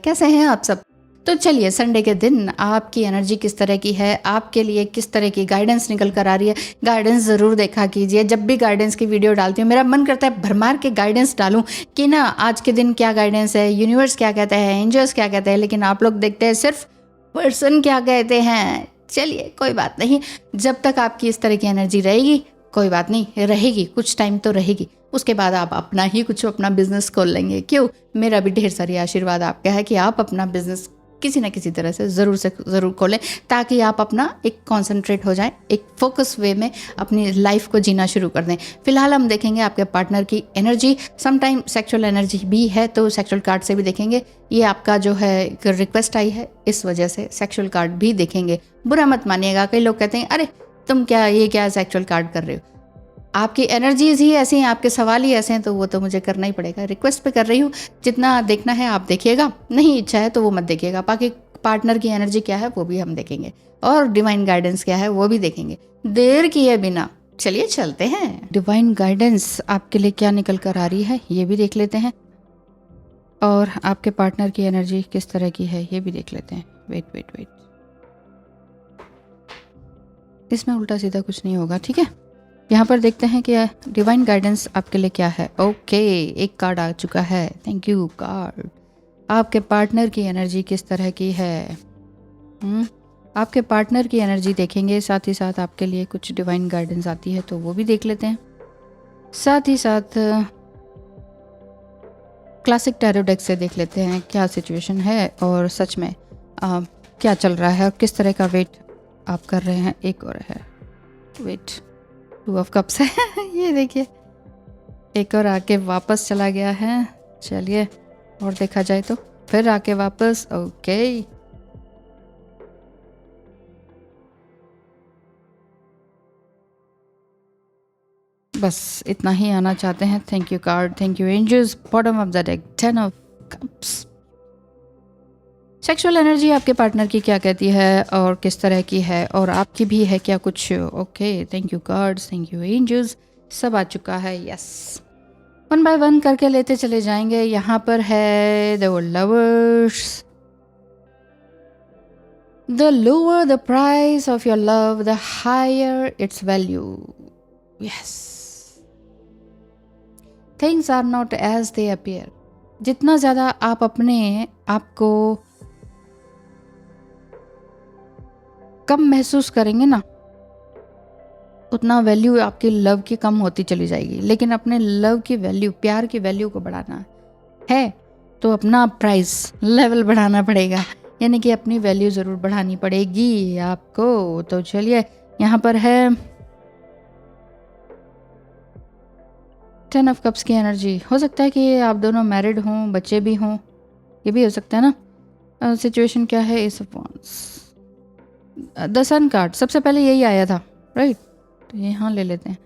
कैसे हैं आप सब? तो चलिए, संडे के दिन आपकी एनर्जी किस तरह की है, आपके लिए किस तरह की गाइडेंस निकल कर आ रही है, गाइडेंस ज़रूर देखा कीजिए। जब भी गाइडेंस की वीडियो डालती हूँ मेरा मन करता है भरमार के गाइडेंस डालूं कि ना आज के दिन क्या गाइडेंस है, यूनिवर्स क्या कहता है, एंजल्स क्या कहते हैं, लेकिन आप लोग देखते हैं सिर्फ पर्सन क्या कहते हैं। चलिए कोई बात नहीं, जब तक आपकी इस तरह की एनर्जी रहेगी कोई बात नहीं, रहेगी कुछ टाइम तो रहेगी, उसके बाद आप अपना ही कुछ अपना बिजनेस खोल लेंगे। क्यों, मेरा भी ढेर सारी आशीर्वाद आपका है कि आप अपना बिजनेस किसी ना किसी तरह से ज़रूर खोलें, ताकि आप अपना एक कॉन्सेंट्रेट हो जाएं, एक फोकस वे में अपनी लाइफ को जीना शुरू कर दें। फिलहाल हम देखेंगे आपके पार्टनर की एनर्जी, समटाइम सेक्सुअल एनर्जी भी है तो सेक्सुअल कार्ड से भी देखेंगे। ये आपका जो है एक रिक्वेस्ट आई है, इस वजह से सेक्सुअल कार्ड भी देखेंगे। बुरा मत मानिएगा, कई लोग कहते हैं अरे तुम क्या सेक्सुअल कार्ड कर रहे हो, आपकी एनर्जीज ही ऐसी हैं, आपके सवाल ही ऐसे हैं, तो वो तो मुझे करना ही पड़ेगा। रिक्वेस्ट पे कर रही हूँ, जितना देखना है आप देखिएगा, नहीं इच्छा है तो वो मत देखिएगा। बाकी पार्टनर की एनर्जी क्या है वो भी हम देखेंगे, और डिवाइन गाइडेंस क्या है वो भी देखेंगे। देर किए बिना चलिए चलते हैं। डिवाइन गाइडेंस आपके लिए क्या निकल कर आ रही है ये भी देख लेते हैं, और आपके पार्टनर की एनर्जी किस तरह की है ये भी देख लेते हैं। वेट, इसमें उल्टा सीधा कुछ नहीं होगा, ठीक है। यहाँ पर देखते हैं कि डिवाइन गाइडेंस आपके लिए क्या है। ओके, एक कार्ड आ चुका है, थैंक यू कार्ड। आपके पार्टनर की एनर्जी किस तरह की है, आपके पार्टनर की एनर्जी देखेंगे, साथ ही साथ आपके लिए कुछ डिवाइन गाइडेंस आती है तो वो भी देख लेते हैं। साथ ही साथ क्लासिक टैरो डेक से देख लेते हैं क्या सिचुएशन है और सच में क्या चल रहा है और किस तरह का वेट आप कर रहे हैं। एक और है, वेट, 2 ऑफ कप्स है ये देखिए, एक और आके वापस चला गया है। चलिए और देखा जाए तो फिर आके वापस। ओके, बस इतना ही आना चाहते हैं। Thank you card, thank you angels. Bottom of the deck 10 of cups. Sexual energy आपके पार्टनर की क्या कहती है और किस तरह की है, और आपकी भी है क्या कुछ। Okay, thank you cards, thank you angels, सब आ चुका है। यस, 1 बाय 1 करके लेते चले जाएंगे। यहाँ पर है the lovers. The lower the price of your love, the higher its value. Yes, things are not as they appear. जितना ज़्यादा आप अपने आप को कम महसूस करेंगे ना, उतना वैल्यू आपकी लव की कम होती चली जाएगी। लेकिन अपने लव की वैल्यू, प्यार की वैल्यू को बढ़ाना है तो अपना प्राइस लेवल बढ़ाना पड़ेगा, यानी कि अपनी वैल्यू ज़रूर बढ़ानी पड़ेगी आपको। तो चलिए, यहाँ पर है 10 ऑफ कप्स की एनर्जी। हो सकता है कि आप दोनों मैरिड हों, बच्चे भी हों, ये भी हो सकता है ना। सिचुएशन क्या है, ace of wands, the sun card सबसे पहले यही आया था, राइट। तो यहाँ ले लेते हैं,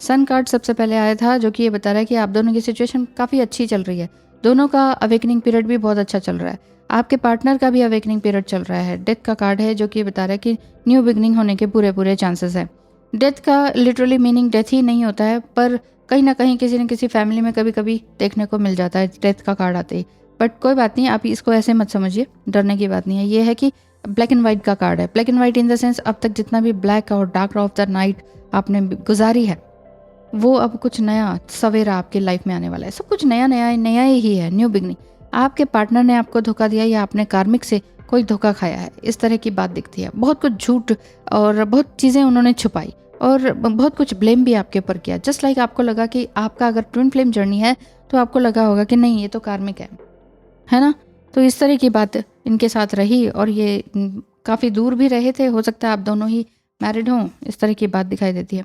सन कार्ड सबसे पहले आया था, जो कि ये बता रहा है कि आप दोनों की सिचुएशन काफ़ी अच्छी चल रही है। दोनों का अवेकनिंग पीरियड भी बहुत अच्छा चल रहा है। आपके पार्टनर का भी अवेकनिंग पीरियड चल रहा है। डेथ का कार्ड है, जो कि ये बता रहा है कि न्यू बिगनिंग होने के पूरे चांसेस है। डेथ का लिटरली मीनिंग डेथ ही नहीं होता है, पर कहीं ना कहीं किसी न किसी फैमिली में कभी कभी देखने को मिल जाता है डेथ का कार्ड आते ही। बट कोई बात नहीं, आप इसको ऐसे मत समझिए, डरने की बात नहीं है। ये है कि ब्लैक एंड वाइट का कार्ड है। Black and white in the sense, अब तक जितना भी ब्लैक और डार्क ऑफ द नाइट आपने गुजारी है, वो अब कुछ नया सवेरा आपकी लाइफ में आने वाला है। सब कुछ नया ही है, न्यू बिगनिंग। आपके पार्टनर ने आपको धोखा दिया या आपने कार्मिक से कोई धोखा खाया है, इस तरह की बात दिखती है। बहुत कुछ झूठ और बहुत चीज़ें उन्होंने छुपाई और बहुत कुछ ब्लेम भी आपके ऊपर किया। जस्ट लाइक आपको लगा कि आपका अगर ट्विन फ्लेम जर्नी है तो आपको लगा होगा कि नहीं, ये तो कार्मिक है ना। तो इस तरह की बात इनके साथ रही, और ये काफ़ी दूर भी रहे थे। हो सकता है आप दोनों ही मैरिड हों, इस तरह की बात दिखाई देती है।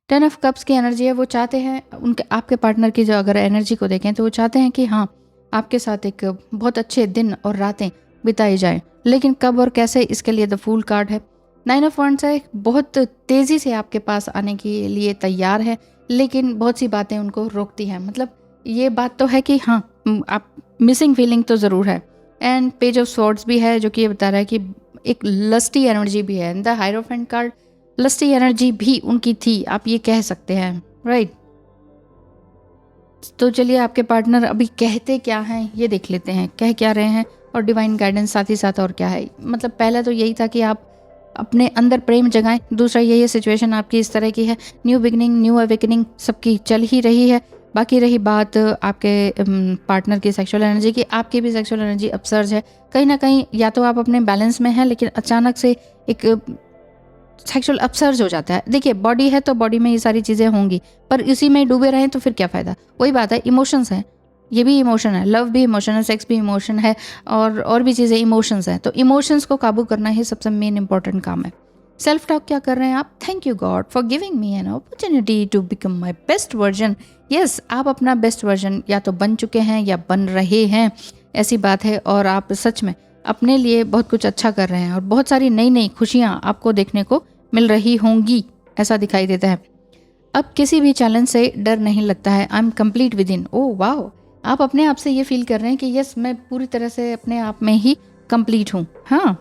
10 ऑफ कप्स की एनर्जी है, वो चाहते हैं उनके, आपके पार्टनर की जो अगर एनर्जी को देखें तो वो चाहते हैं कि हाँ, आपके साथ एक बहुत अच्छे दिन और रातें बिताई जाए। लेकिन कब और कैसे, इसके लिए द फूल कार्ड है। 9 ऑफ वांड्स है, बहुत तेज़ी से आपके पास आने के लिए तैयार है, लेकिन बहुत सी बातें उनको रोकती हैं। मतलब ये बात तो है कि हाँ, आप मिसिंग फीलिंग तो ज़रूर है। एंड पेज ऑफ स्वॉर्ड्स भी है, जो कि ये बता रहा है कि एक लस्टी एनर्जी भी है। The hierophant card, lusty energy भी उनकी थी, आप ये कह सकते हैं, राइट। तो चलिए, आपके पार्टनर अभी कहते क्या हैं ये देख लेते हैं। कह क्या रहे हैं और डिवाइन गाइडेंस साथ ही साथ। और क्या है, मतलब पहला तो यही था कि आप अपने अंदर प्रेम जगाएं, दूसरा यही है सिचुएशन आपकी इस तरह की है, न्यू बिगनिंग न्यू अवेकनिंग सबकी चल ही रही है। बाकी रही बात आपके पार्टनर की सेक्सुअल एनर्जी की, आपकी भी सेक्सुअल एनर्जी अपसर्ज है कहीं ना कहीं, या तो आप अपने बैलेंस में हैं लेकिन अचानक से एक सेक्सुअल अपसर्ज हो जाता है। देखिए बॉडी है तो बॉडी में ये सारी चीज़ें होंगी, पर इसी में डूबे रहें तो फिर क्या फ़ायदा। वही बात है, इमोशंस हैं, ये भी इमोशन है, लव भी इमोशन है, सेक्स भी इमोशन है, और भी चीज़ें इमोशंस हैं। तो इमोशंस को काबू करना ही सबसे मेन इंपॉर्टेंट काम है। सेल्फ टॉक क्या कर रहे हैं आप, thank you God for giving me an opportunity to become my best version. Yes, आप अपना बेस्ट वर्जन या तो बन चुके हैं या बन रहे हैं, ऐसी बात है। और आप सच में अपने लिए बहुत कुछ अच्छा कर रहे हैं और बहुत सारी नई नई खुशियाँ आपको देखने को मिल रही होंगी, ऐसा दिखाई देता है। अब किसी भी चैलेंज से डर नहीं लगता है। I am complete with in. ओह वाह, आप अपने आप से ये फील कर रहे हैं कि यस मैं पूरी तरह से अपने आप में ही कंप्लीट हूँ। हाँ,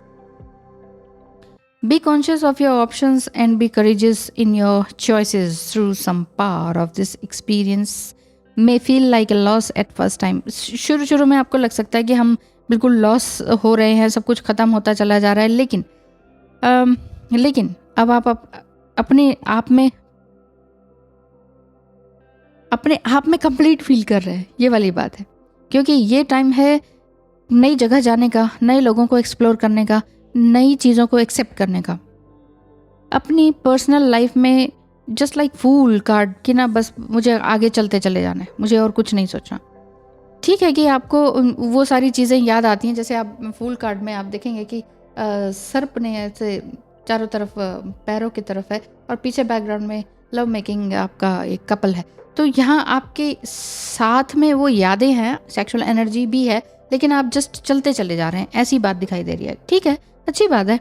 be conscious of your options and be courageous in your choices through some power of this experience may feel like a loss at first time. शुरू में आपको लग सकता है कि हम बिल्कुल लॉस हो रहे हैं, सब कुछ ख़त्म होता चला जा रहा है, लेकिन अब आप अपने आप में कंप्लीट फील कर रहे हैं, ये वाली बात है। क्योंकि ये टाइम है नई जगह जाने का, नए लोगों को एक्सप्लोर करने का, नई चीज़ों को एक्सेप्ट करने का। अपनी पर्सनल लाइफ में जस्ट लाइक फूल कार्ड कि ना बस मुझे आगे चलते चले जाना है, मुझे और कुछ नहीं सोचना। ठीक है कि आपको वो सारी चीज़ें याद आती हैं, जैसे आप फूल कार्ड में आप देखेंगे कि सर्प ने ऐसे चारों तरफ पैरों की तरफ है और पीछे बैकग्राउंड में लव मेकिंग आपका एक कपल है। तो यहाँ आपके साथ में वो यादें हैं, सेक्सुअल एनर्जी भी है, लेकिन आप जस्ट चलते चले जा रहे हैं, ऐसी बात दिखाई दे रही है। ठीक है, अच्छी बात है,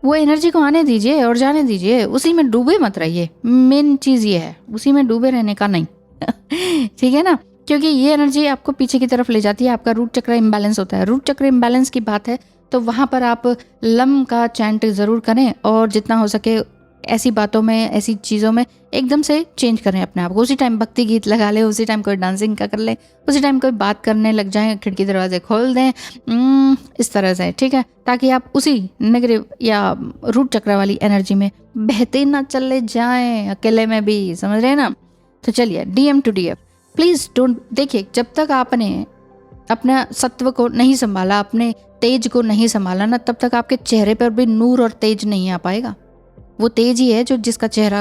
वो एनर्जी को आने दीजिए और जाने दीजिए, उसी में डूबे मत रहिए। मेन चीज़ ये है, उसी में डूबे रहने का नहीं। ठीक है ना, क्योंकि ये एनर्जी आपको पीछे की तरफ ले जाती है। आपका रूट चक्र इम्बैलेंस होता है। रूट चक्र इम्बैलेंस की बात है तो वहाँ पर आप लम का चैंट ज़रूर करें और जितना हो सके ऐसी बातों में, ऐसी चीज़ों में एकदम से चेंज करें अपने आप को। उसी टाइम भक्ति गीत लगा लें, उसी टाइम कोई डांसिंग का कर लें, उसी टाइम कोई बात करने लग जाएं, खिड़की दरवाजे खोल दें, इस तरह से। ठीक है, ताकि आप उसी नेगेटिव या रूट चक्र वाली एनर्जी में बहते ना चले जाएं, अकेले में भी, समझ रहे हैं ना। तो चलिए DM to DF, please don't. देखिए, जब तक आपने अपना सत्व को नहीं संभाला, अपने तेज को नहीं संभाला ना, तब तक आपके चेहरे पर भी नूर और तेज नहीं आ पाएगा। वो तेज ही है जो जिसका चेहरा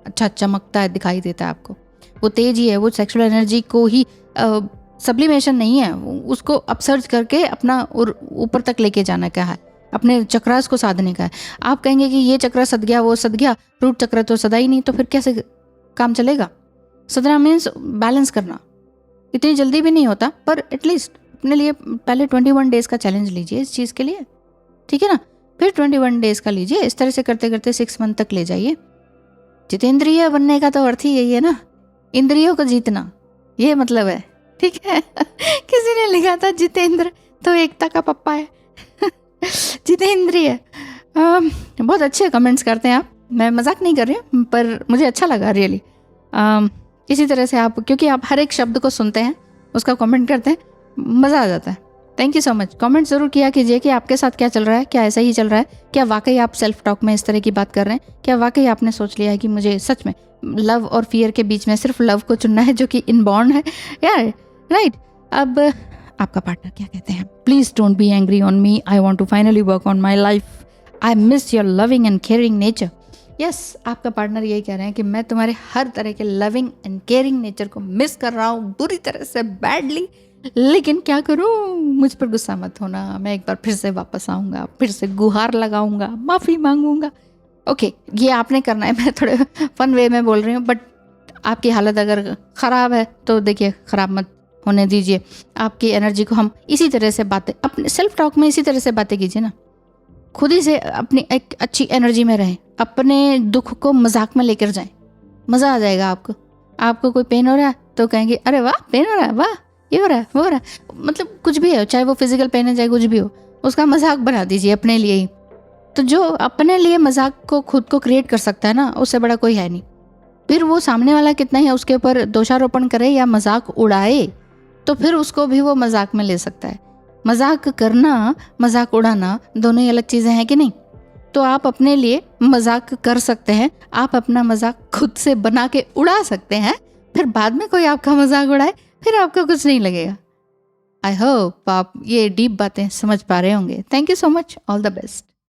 अच्छा चमकता है, दिखाई देता है आपको, वो तेज ही है। वो सेक्सुअल एनर्जी को ही सब्लिमेशन नहीं है, उसको अपसर्ज करके अपना ऊपर तक लेके जाना का है, अपने चक्रास को साधने का है। आप कहेंगे कि ये चक्र सद गया, वो सद गया, रूट चक्र तो सदा ही नहीं, तो फिर कैसे काम चलेगा। सदना मीन्स बैलेंस करना, इतनी जल्दी भी नहीं होता, पर एटलीस्ट अपने लिए पहले 21 डेज़ का चैलेंज लीजिए इस चीज़ के लिए। ठीक है ना, फिर 21 डेज़ का लीजिए, इस तरह से करते करते 6 मंथ तक ले जाइए। जितेंद्रिय बनने का तो अर्थ ही यही है ना, इंद्रियों को जीतना, ये मतलब है। ठीक है। किसी ने लिखा था जितेंद्र तो एकता का पप्पा है। जितेंद्रिय। बहुत अच्छे कमेंट्स करते हैं आप, मैं मजाक नहीं कर रही हूँ, पर मुझे अच्छा लगा रियली। इसी तरह से आप, क्योंकि आप हर एक शब्द को सुनते हैं, उसका कमेंट करते हैं, मज़ा आ जाता है। Thank you so much. Comment ज़रूर किया कीजिए कि आपके साथ क्या चल रहा है, क्या ऐसा ही चल रहा है, क्या वाकई आप सेल्फ टॉक में इस तरह की बात कर रहे हैं, क्या वाकई आपने सोच लिया है कि मुझे सच में लव और फियर के बीच में सिर्फ लव को चुनना है, जो कि इनबॉर्न है यार, राइट। अब आपका पार्टनर क्या कहते हैं, please don't be angry on me, I want to finally work on my life, I miss your loving and caring nature. Yes, आपका पार्टनर यही कह रहे हैं कि मैं तुम्हारे हर तरह के लविंग एंड केयरिंग नेचर को मिस कर रहा हूँ, बुरी तरह से, बैडली। लेकिन क्या करूँ, मुझ पर गुस्सा मत होना, मैं एक बार फिर से वापस आऊँगा, फिर से गुहार लगाऊंगा, माफ़ी मांगूंगा। ओके, ये आपने करना है, मैं थोड़े फन वे में बोल रही हूँ, बट आपकी हालत अगर ख़राब है तो देखिए ख़राब मत होने दीजिए। आपकी एनर्जी को हम इसी तरह से बातें, अपने सेल्फ टॉक में इसी तरह से बातें कीजिए ना, खुद ही से अपनी एक अच्छी एनर्जी में रहें, अपने दुख को मजाक में लेकर जाएं, मज़ा आ जाएगा आपको। आपको कोई पेन हो रहा है तो कहेंगे अरे वाह पेन हो रहा है, वाह ये हो रहा है, वो हो रहा है, मतलब कुछ भी है, चाहे वो फिजिकल पेन है चाहे कुछ भी हो, उसका मजाक बना दीजिए अपने लिए ही। तो जो अपने लिए मजाक को खुद को क्रिएट कर सकता है ना, उससे बड़ा कोई है नहीं। फिर वो सामने वाला कितना ही उसके ऊपर दोषारोपण करे या मजाक उड़ाए, तो फिर उसको भी वो मजाक में ले सकता है। मजाक करना, मजाक उड़ाना दोनों ही अलग चीज़ें हैं कि नहीं? तो आप अपने लिए मजाक कर सकते हैं, आप अपना मजाक खुद से बना के उड़ा सकते हैं, फिर बाद में कोई आपका मजाक उड़ाए फिर आपको कुछ नहीं लगेगा। आई होप आप ये डीप बातें समझ पा रहे होंगे। Thank you so much, all the best.